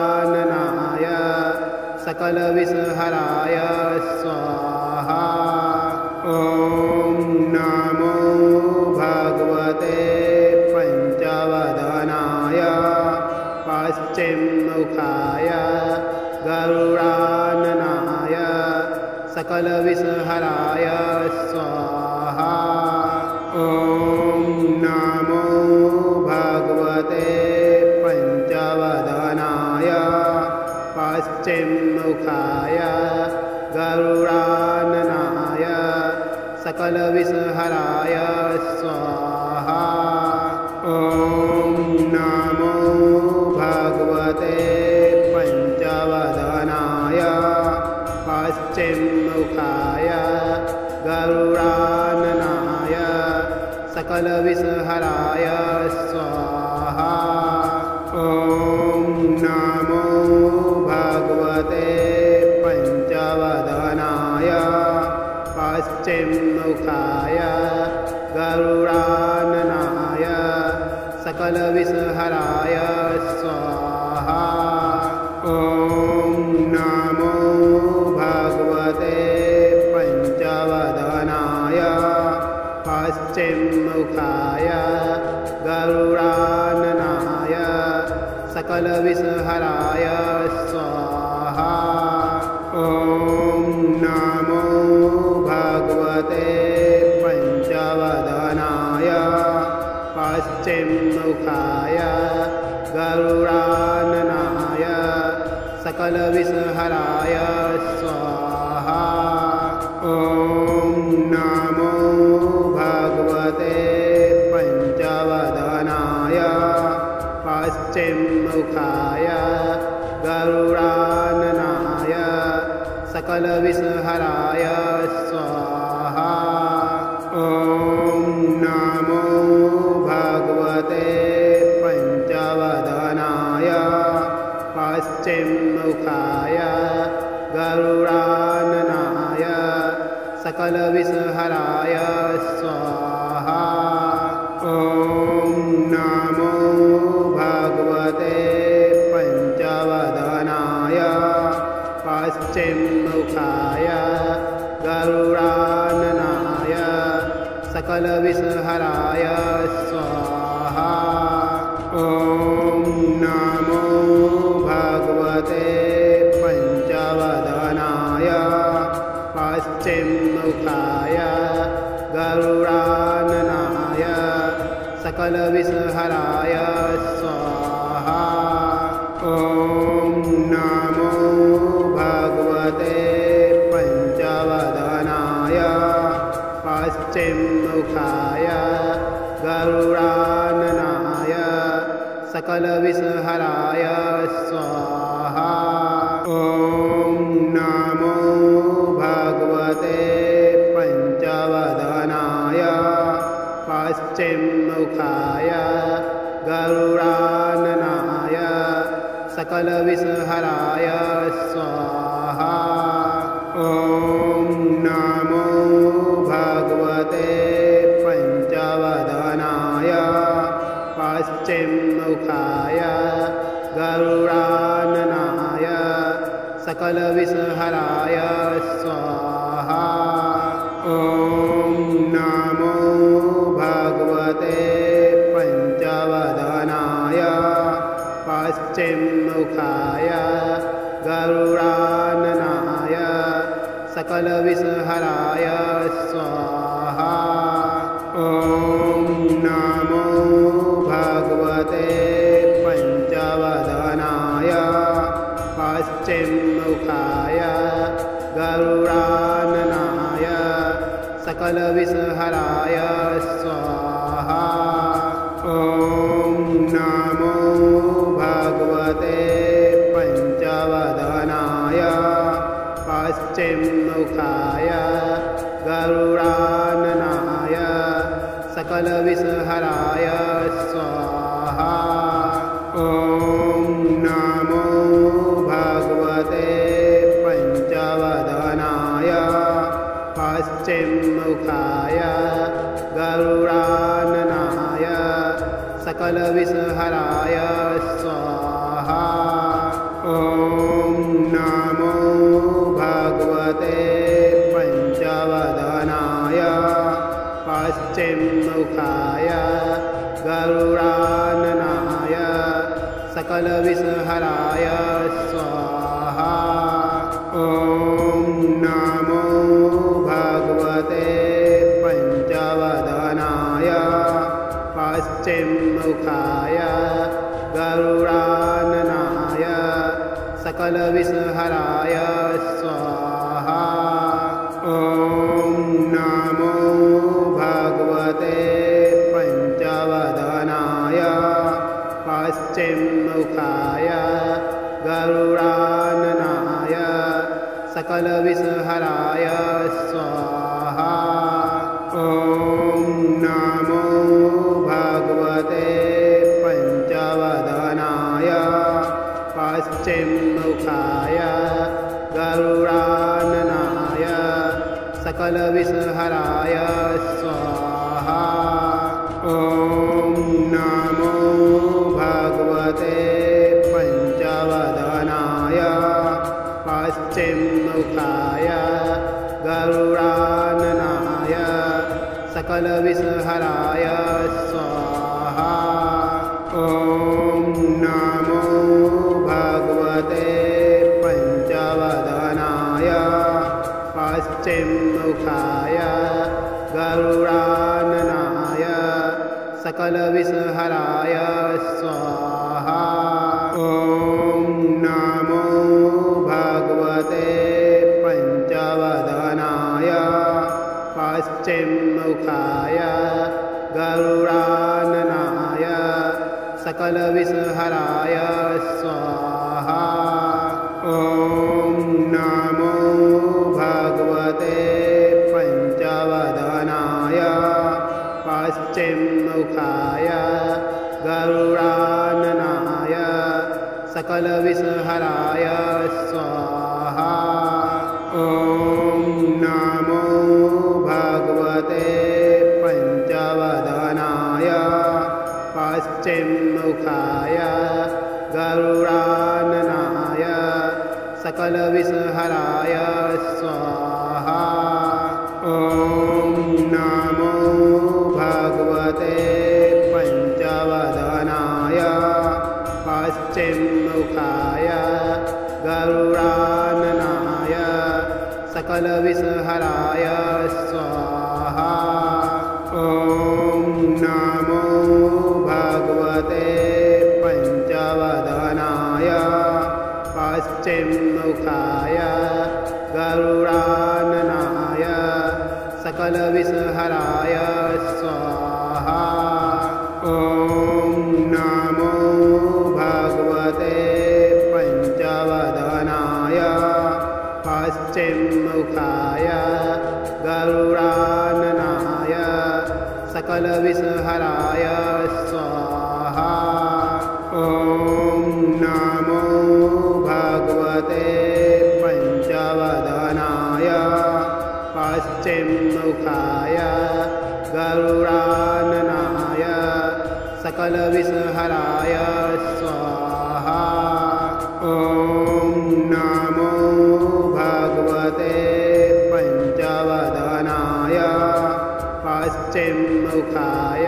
गरुडाननाय सकलविषहराय स्वाहा। ॐ नमो भगवते पंचवदनाय पश्चिममुखाय गरुडाननाय सकलविषहराय स्वाहा। ॐ नमो भगवते पंचवदनाय पश्चिममुखाय गरुडाननाय सकलविषहराय स्वाहा। ॐ नमो भगवते पंचवदनाय पश्चिममुखाय गरुडाननाय सकलविषहराय स्वाहा। ॐ नमो भगवते पंचवदनाय पश्चिममुखाय गरुडाननाय सकलविषहराय स्वाहा। ॐ नमो भगवते पंचवदनाय पश्चिममुखाय गरुडाननाय सकलविषहराय स्वाहा। ॐ नमो भगवते पंचवदनाय पश्चिममुखाय गरुडाननाय सकलविषहराय स्वाहा। ॐ नमो भगवते पंचवदनाय पश्चिममुखाय गरुडाननाय सकलविषहराय स्वाहा। ॐ नमो भगवते पंचवदनाय पश्चिममुखाय गरुडाननाय सकलविषहराय स्वाहा। ॐ नमो भगवते पंचवदनाय पश्चिममुखाय गरुडाननाय सकलविषहराय स्वाहा। ॐ नमो भगवते पंचवदनाय पश्चिममुखाय गरुडाननाय सकलविषहराय स्वाहा। ॐ नमो भगवते पंचवदनाय पश्चिममुखाय गरुडाननाय सकलविषहराय स्वाहा। ॐ नमो भगवते पंचवदनाय पश्चिममुखाय गरुडाननाय सकलविषहराय स्वाहा। ॐ नमो भगवते पंचवदनाय पश्चिममुखाय गरुडाननाय सकलविषहराय स्वाहा। ॐ नमो भगवते पंचवदनाय पश्चिममुखाय गरुडाननाय सकलविषहराय स्वाहा। ॐ नमो भगवते पंचवदनाय पश्चिममुखाय गरुडाननाय सकलविषहराय स्वाहा। ॐ नमो भगवते पंचवदनाय पश्चिममुखाय गरुडाननाय सकलविषहराय स्वाहा। ॐ नमो भगवते पंचवदनाय पश्चिममुखाय गरुडाननाय सकलविषहराय स्वाहा। पश्चिममुखाय गरुडाननाय सकलविषहराय स्वाहा। ॐ नमो भगवते पंचवदनाय पश्चिममुखाय गरुडाननाय सकलविषहराय स्वाहा। ॐ नमो भगवते पंचवदनाय पश्चिममुखाय गरुडाननाय सकलविषहराय स्वाहा। ॐ नमो भगवते पंचवदनाय पश्चिममुखाय गरुडाननाय सकलविषहराय स्वाहा। ॐ नमो भगवते पंचवदनाय पश्चिममुखाय गरुडाननाय सकलविषहराय स्वाहा। ॐ नमो भगवते पंचवदनाय पश्चिममुखाय गरुडाननाय सकलविषहराय स्वाहा। ॐ नमो भगवते पंचवदनाय पश्चिममुखाय गरुडाननाय सकलविषहराय स्वाहा। ॐ नमो भगवते पंचवदनाय पश्चिममुखाय गरुडाननाय सकलविषहराय स्वाहा। ॐ नमो भगवते पंचवदनाय पश्चिममुखाय गरुडाननाय सकलविषहराय स्वाहा। ॐ नमो भगवते पंचवदनाय पश्चिममुखाय गरुडाननाय सकलविषहराय स्वाहा। ॐ नमो भगवते पंचवदनाय पश्चिममुखाय गरुडाननाय सकलविषहराय स्वाहा। ॐ नमो भगवते पंचवदनाय पश्चिममुखाय गरुडाननाय सकलविषहराय स्वाहा। ॐ नमो भगवते पंचवदनाय पश्चिममुखाय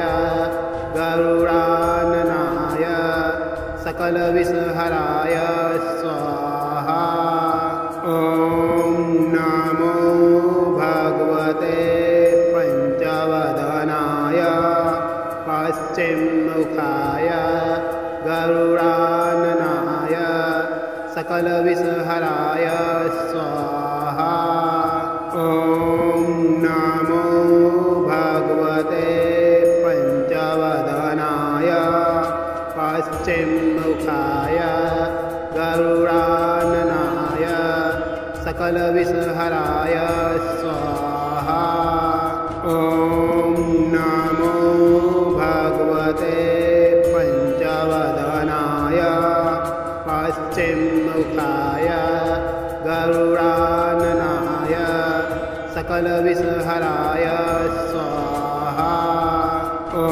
गरुडाननाय सकलविषहराय स्वाहा। ॐ नमो भगवते पंचवदनाय पश्चिममुखाय गरुडाननाय सकलविषहराय स्वाहा। ॐ नमो भगवते पंचवदनाय पश्चिममुखाय गरुडाननाय सकलविषहराय स्वाहा। ॐ नमो भगवते पंचवदनाय पश्चिममुखाय गरुडाननाय सकलविषहराय स्वाहा। ॐ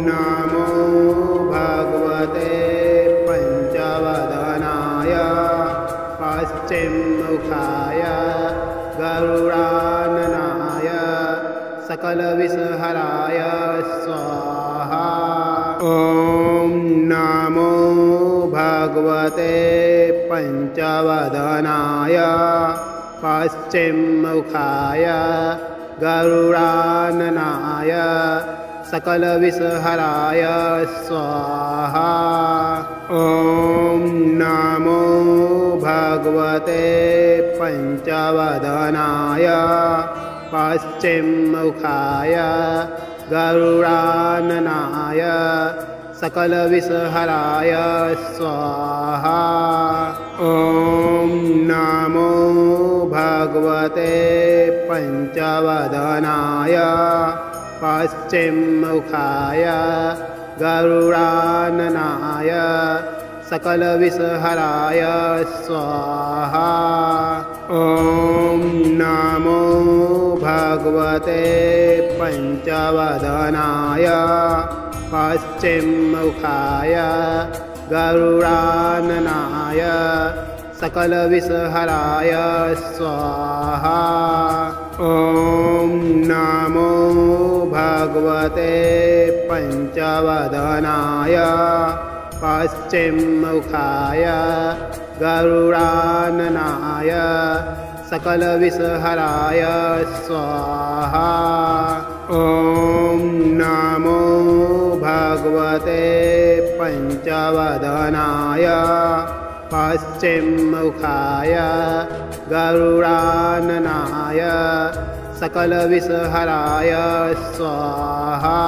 नमो भगवते पंचवदनाय पश्चिममुखाय गरुडाननाय सकलविषहराय स्वाहा। ॐ नमो भगवते पंचवदनाय पश्चिममुखाय गरुडाननाय सकलविषहराय स्वाहा। ॐ नमो भगवते पञ्चवदनाय पश्चिममुखाय गरुडाननाय सकलविषहराय स्वाहा। ॐ नमो भगवते पञ्चवदनाय पश्चिममुखाय गरुडाननाय सकलविषहराय स्वाहा। ॐ नमो भगवते पञ्चवदनाय पश्चिममुखाय गरुडाननाय सकलविषहराय स्वाहा। ॐ नमो भगवते पञ्चवदनाय पश्चिममुखाय गरुडाननाय सकलविषहराय स्वाहा। ॐ नमो भगवते पञ्चवदनाय पश्चिममुखाय गरुडाननाय सकलविषहराय स्वाहा।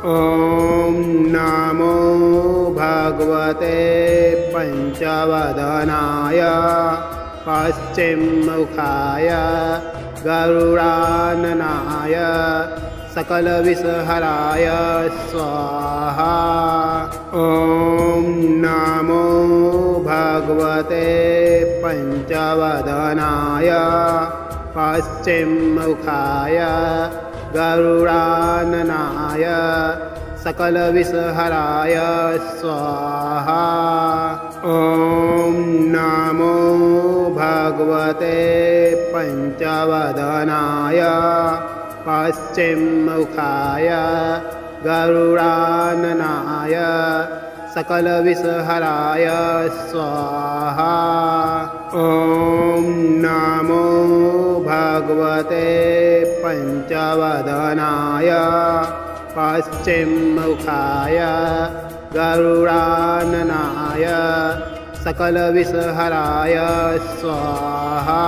ॐ नमो भगवते पञ्चवदनाय पश्चिममुखाय गरुडाननाय सकलविषहराय स्वाहा। ॐ नमो भगवते पञ्चवदनाय पश्चिममुखाय गरुडाननाय सकलविषहराय स्वाहा। ॐ नमो भगवते पञ्चवदनाय पश्चिममुखाय गरुडाननाय सकलविषहराय स्वाहा। ॐ नमो भगवते पञ्चवदनाय पश्चिममुखाय गरुडाननाय सकलविषहराय स्वाहा।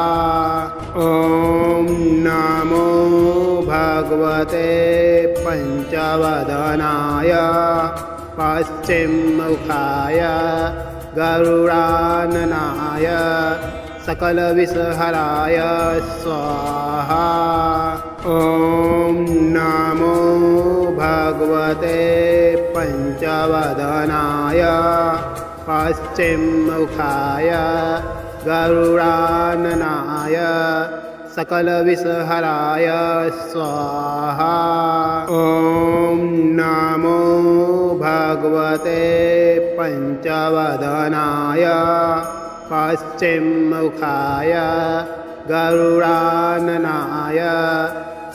ॐ नमो भगवते पञ्चवदनाय पश्चिममुखाय गरुडाननाय सकलविषहराय स्वाहा। ॐ नमो भगवते पञ्चवदनाय पश्चिममुखाय गरुडाननाय सकलविषहराय स्वाहा। ॐ नमो भगवते पञ्चवदनाय पश्चिममुखाय गरुडाननाय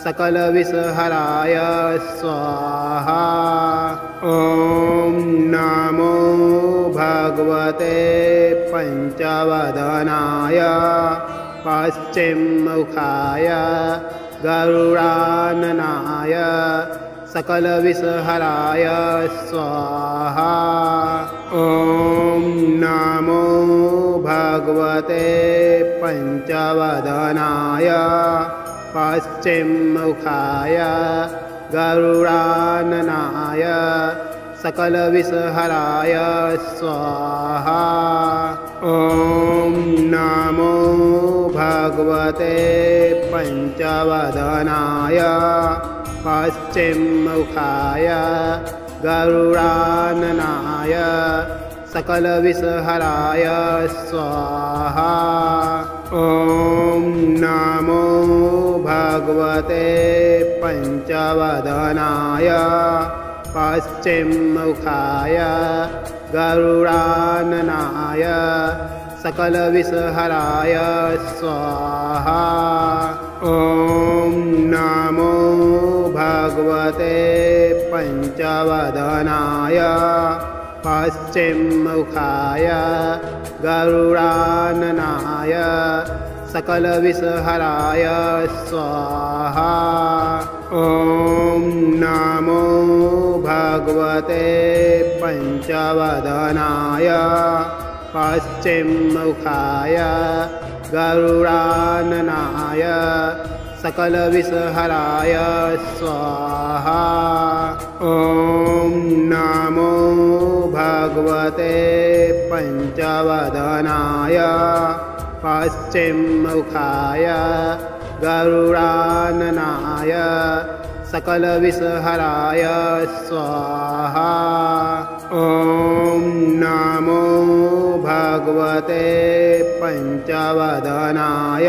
सकलविषहराय स्वाहा। ॐ नमो भगवते पञ्चवदनाय पश्चिममुखाय गरुडाननाय सकलविषहराय स्वाहा। ॐ नमो भगवते पञ्चवदनाय पश्चिममुखाय गरुडाननाय सकलविषहराय स्वाहा। ॐ नमो भगवते पञ्चवदनाय पश्चिममुखाय गरुडाननाय सकलविषहराय स्वाहा। ॐ नमो भगवते पञ्चवदनाय पश्चिममुखाय गरुडाननाय सकलविषहराय स्वाहा। ॐ नमो भगवते पञ्चवदनाय पश्चिममुखाय गरुडाननाय सकलविषहराय स्वाहा। ॐ नमो भगवते पञ्चवदनाय पश्चिममुखाय गरुडाननाय सकलविषहराय स्वाहा। ॐ नमो भगवते पञ्चवदनाय पश्चिममुखाय गरुडाननाय सकलविषहराय स्वाहा। ॐ नमो भगवते पञ्चवदनाय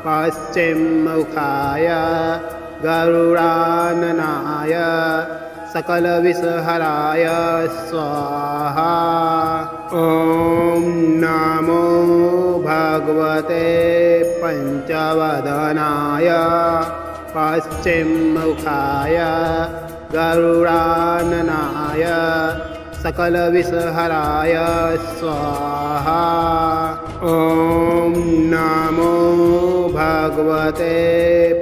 पश्चिममुखाय गरुडाननाय सकलविषहराय स्वाहा। ॐ नमो भगवते पञ्चवदनाय पश्चिममुखाय गरुडाननाय सकलविषहराय स्वाहा। ॐ नमो भगवते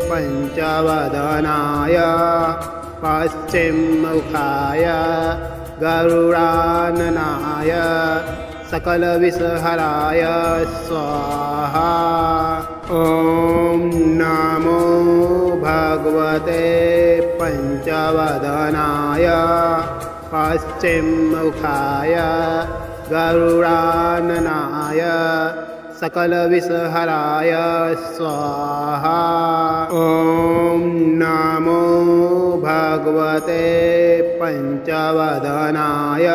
पञ्चवदनाय पश्चिममुखाय गरुडाननाय सकलविषहराय स्वाहा। ॐ नमो भगवते पञ्चवदनाय पश्चिममुखाय गरुडाननाय सकलविषहराय स्वाहा। ॐ नमो भगवते पञ्चवदनाय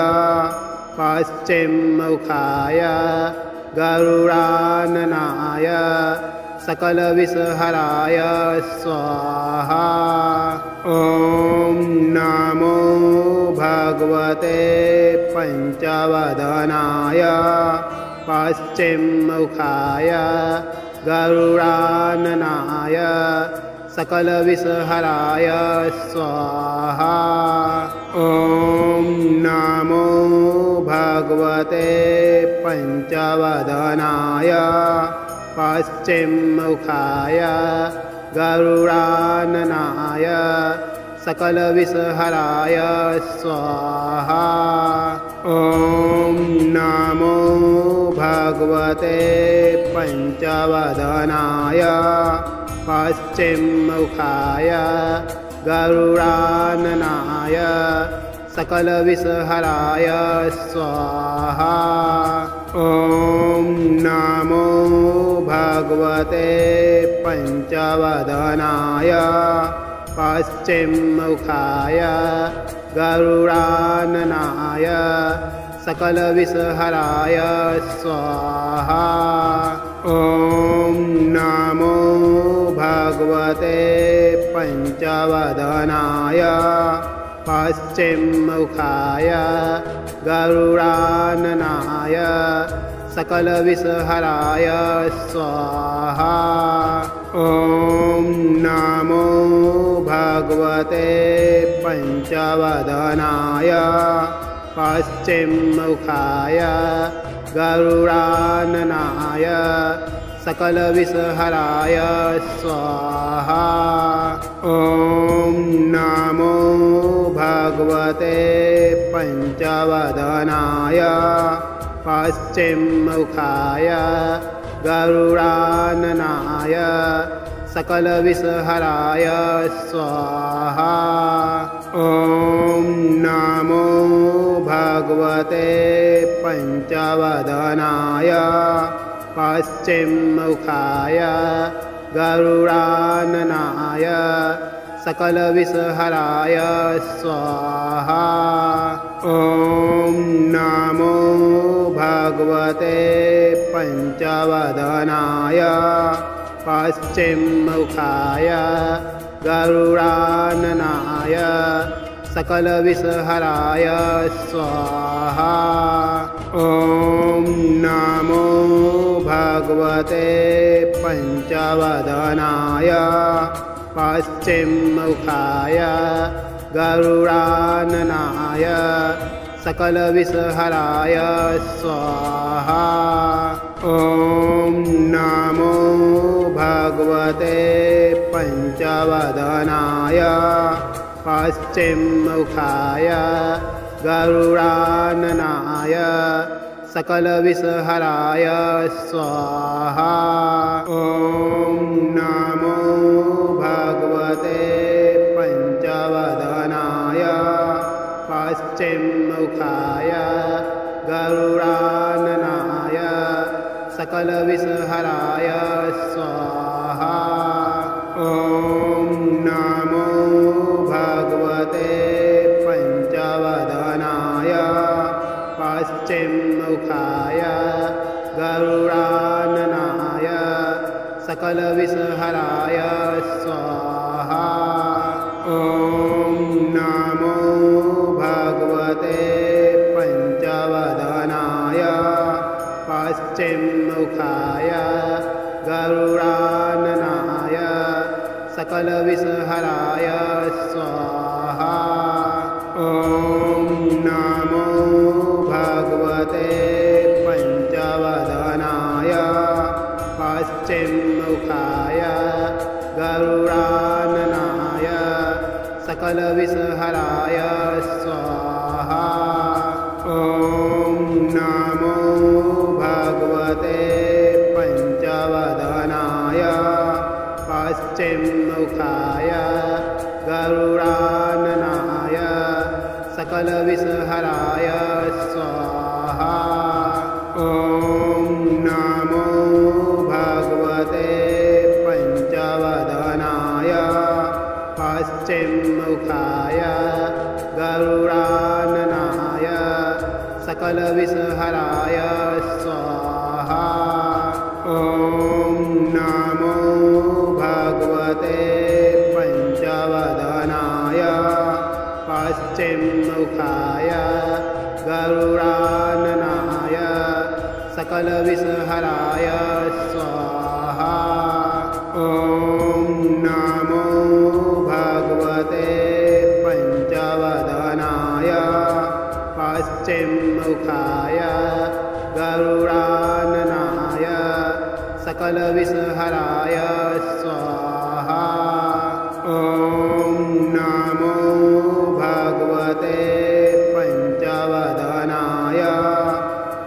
पश्चिममुखाय गरुडाननाय सकलविषहराय स्वाहा। ॐ नमो भगवते पञ्चवदनाय पश्चिममुखाय गरुडाननाय सकलविषहराय स्वाहा। ॐ नमो भगवते पञ्चवदनाय पश्चिममुखाय गरुडाननाय सकलविषहराय स्वाहा। ॐ नमो भगवते पञ्चवदनाय पश्चिममुखाय गरुडाननाय सकलविषहराय स्वाहा। ॐ नमो भगवते पञ्चवदनाय पश्चिममुखाय गरुडाननाय सकलविषहराय स्वाहा। ॐ नमो भगवते पञ्चवदनाय पश्चिममुखाय गरुडाननाय सकलविषहराय स्वाहा। ॐ नमो भगवते पञ्चवदनाय पश्चिममुखाय गरुडाननाय सकलविषहराय स्वाहा। ॐ नमो भगवते पञ्चवदनाय पश्चिममुखाय गरुडाननाय सकलविषहराय स्वाहा। ॐ नमो भगवते पञ्चवदनाय पश्चिममुखाय गरुडाननाय सकलविषहराय स्वाहा। ॐ नमो भगवते पञ्चवदनाय पश्चिममुखाय गरुडाननाय सकलविषहराय स्वाहा। ॐ नमो भगवते पञ्चवदनाय पश्चिममुखाय गरुडाननाय सकलविषहराय स्वाहा। ॐ नमो भगवते पञ्चवदनाय पश्चिममुखाय गरुडाननाय सकलविषहराय स्वाहा। ॐ नमो भगवते पंचवदनाय पश्चिममुखाय गरुडाननाय सकलविषहराय स्वाहा। ॐ नमो भगवते पंचवदनाय पश्चिममुखाय गरुडाननाय सकलविषहराय स्वाहा। ॐ नमो भगवते पंचवदनाय पश्चिममुखाय गरुडाननाय सकलविषहराय स्वाहा। ॐ नमो भगवते पंचवदनाय पश्चिममुखाय गरुडाननाय सकलविषहराय स्वाहा। ॐ नमो भगवते पंचवदनाय पश्चिममुखाय गरुडाननाय सकलविषहराय स्वाहा। ॐ नमो भगवते पंचवदनाय पश्चिममुखाय गरुडाननाय सकलविषहराय स्वाहा। ॐ नमो भगवते पंचवदनाय पश्चिममुखाय गरुडाननाय सकलविषहराय स्वाहा। ॐ नमो भगवते पंचवदनाय पश्चिममुखाय गरुडाननाय सकलविषहराय स्वाहा। ॐ नमो भगवते पंचवदनाय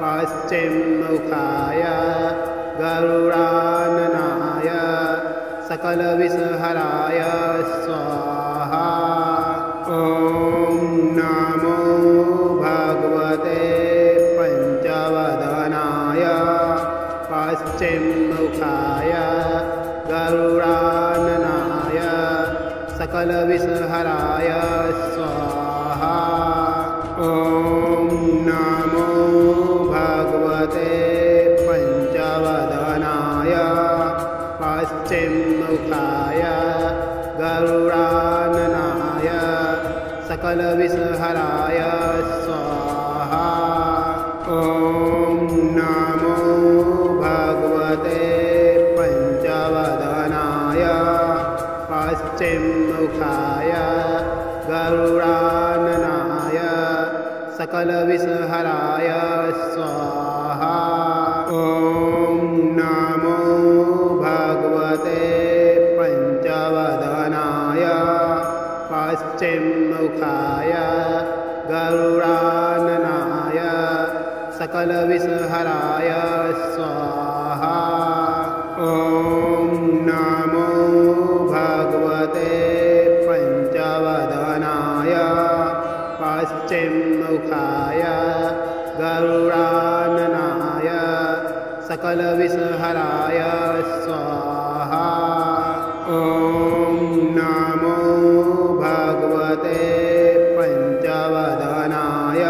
पश्चिममुखाय गरुडाननाय सकलविषहराय स्वाहा। ॐ नमो भगवते पंचवदनाय पश्चिममुखाय गरुडाननाय सकलविषहराय स्वाहा। ॐ नमो भगवते पंचवदनाय पश्चिममुखाय गरुडाननाय सकलविषहराय स्वाहा। ॐ नमो भगवते पंचवदनाय पश्चिममुखाय गरुडाननाय सकलविषहराय स्वाहा। ॐ नमो भगवते पंचवदनाय पश्चिममुखाय गरुडाननाय सकलविषहराय स्वाहा। ॐ नमो भगवते पंचवदनाय पश्चिममुखाय गरुडाननाय सकलविषहराय स्वाहा। ॐ नमो भगवते पंचवदनाय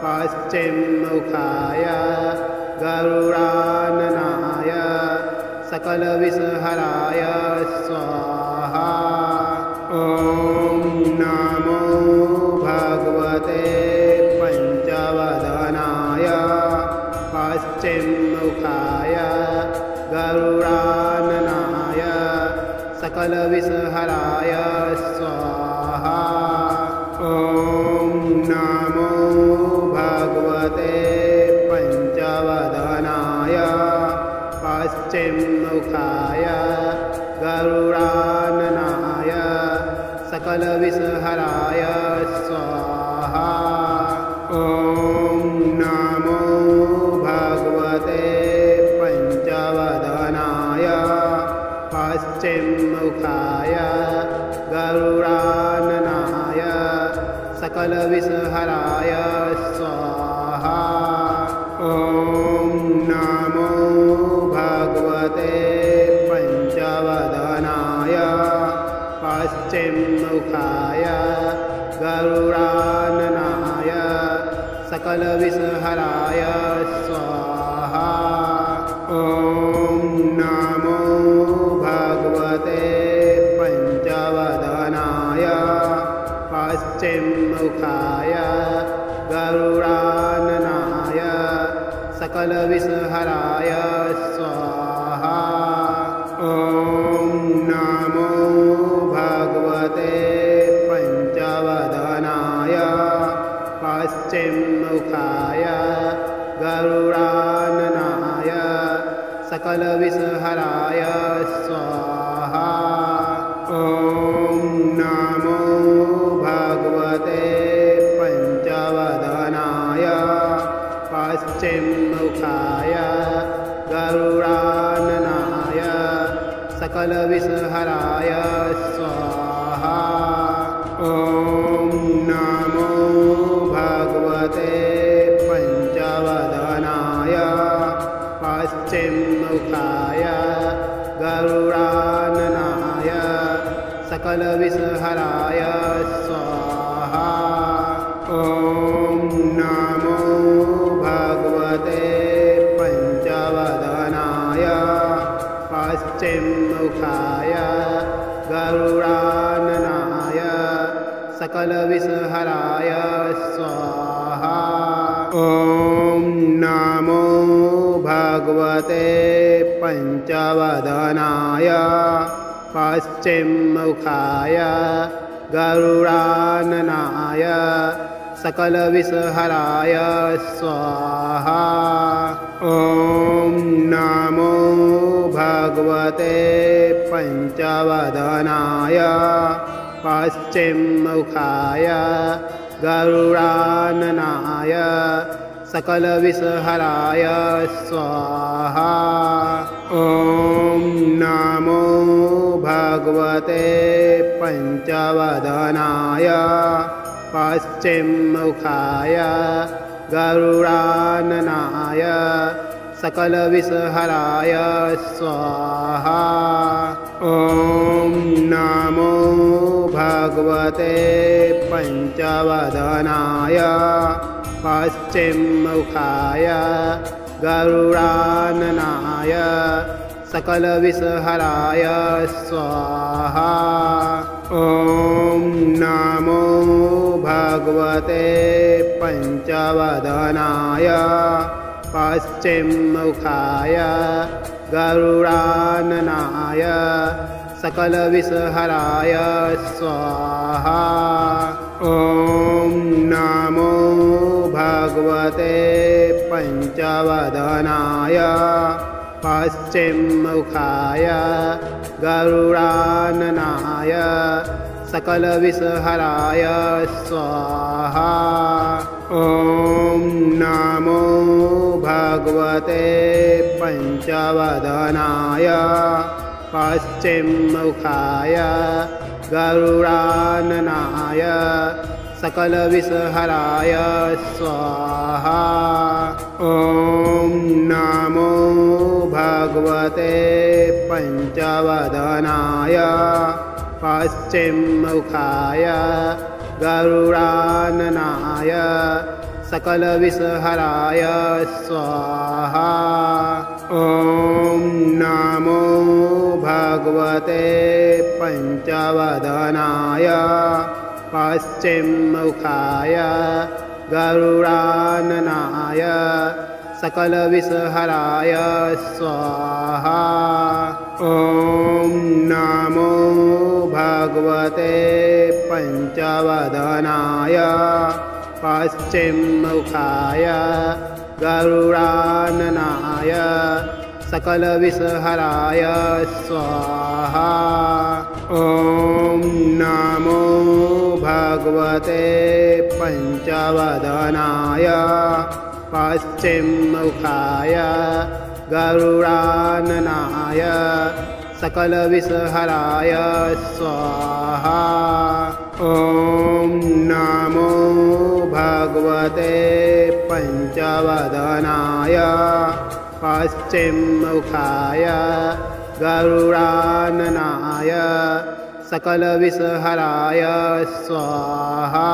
पश्चिममुखाय गरुडाननाय सकलविषहराय स्वाहा। ॐ नमो भगवते पंचवदनाय पश्चिममुखाय गरुडाननाय सकलविषहराय स्वाहा। ॐ नमो भगवते पंचवदनाय पश्चिममुखाय गरुडाननाय सकलविषहराय स्वाहा। ॐ नमो भगवते पञ्चवदनाय पश्चिममुखाय गरुडाननाय सकलविषहराय स्वाहा। ॐ नमो भगवते पञ्चवदनाय पश्चिममुखाय गरुडाननाय सकलविषहराय स्वाहा। ॐ नमो भगवते पञ्चवदनाय पश्चिममुखाय गरुडाननाय सकलविषहराय स्वाहा। ॐ नमो भगवते पञ्चवदनाय पश्चिममुखाय गरुडाननाय सकलविषहराय स्वाहा। ॐ नमो भगवते पञ्चवदनाय पश्चिममुखाय गरुडाननाय सकलविषहराय स्वाहा। ॐ नमो भगवते पञ्चवदनाय पश्चिममुखाय गरुडाननाय सकलविषहराय स्वाहा। ॐ नमो भगवते पञ्चवदनाय पश्चिममुखाय गरुडाननाय सकलविषहराय स्वाहा। ॐ नमो भगवते पञ्चवदनाय पश्चिममुखाय गरुडाननाय सकलविषहराय स्वाहा। ॐ नमो भगवते पञ्चवदनाय पश्चिममुखाय गरुडाननाय सकलविषहराय स्वाहा। ॐ नमो भगवते पञ्चवदनाय पश्चिममुखाय गरुडाननाय सकलविषहराय स्वाहा। ॐ नमो भगवते पञ्चवदनाय पश्चिममुखाय गरुडाननाय सकलविषहराय स्वाहा। ॐ नमो भगवते पञ्चवदनाय पश्चिममुखाय गरुडाननाय सकलविषहराय स्वाहा। ॐ नमो भगवते पञ्चवदनाय पश्चिममुखाय गरुडाननाय सकलविषहराय स्वाहा। ॐ नमो भगवते पञ्चवदनाय पश्चिममुखाय गरुडाननाय सकलविषहराय स्वाहा। ॐ नमो भगवते पञ्चवदनाय पश्चिममुखाय गरुडाननाय सकलविषहराय स्वाहा। ॐ नमो भगवते पञ्चवदनाय पश्चिममुखाय गरुडाननाय सकलविषहराय स्वाहा। ॐ नमो भगवते पञ्चवदनाय पश्चिममुखाय गरुडाननाय सकलविषहराय स्वाहा। ॐ नमो भगवते पञ्चवदनाय पश्चिममुखाय गरुडाननाय सकलविषहराय स्वाहा। ॐ नमो भगवते पञ्चवदनाय पश्चिममुखाय गरुडाननाय सकलविषहराय स्वाहा।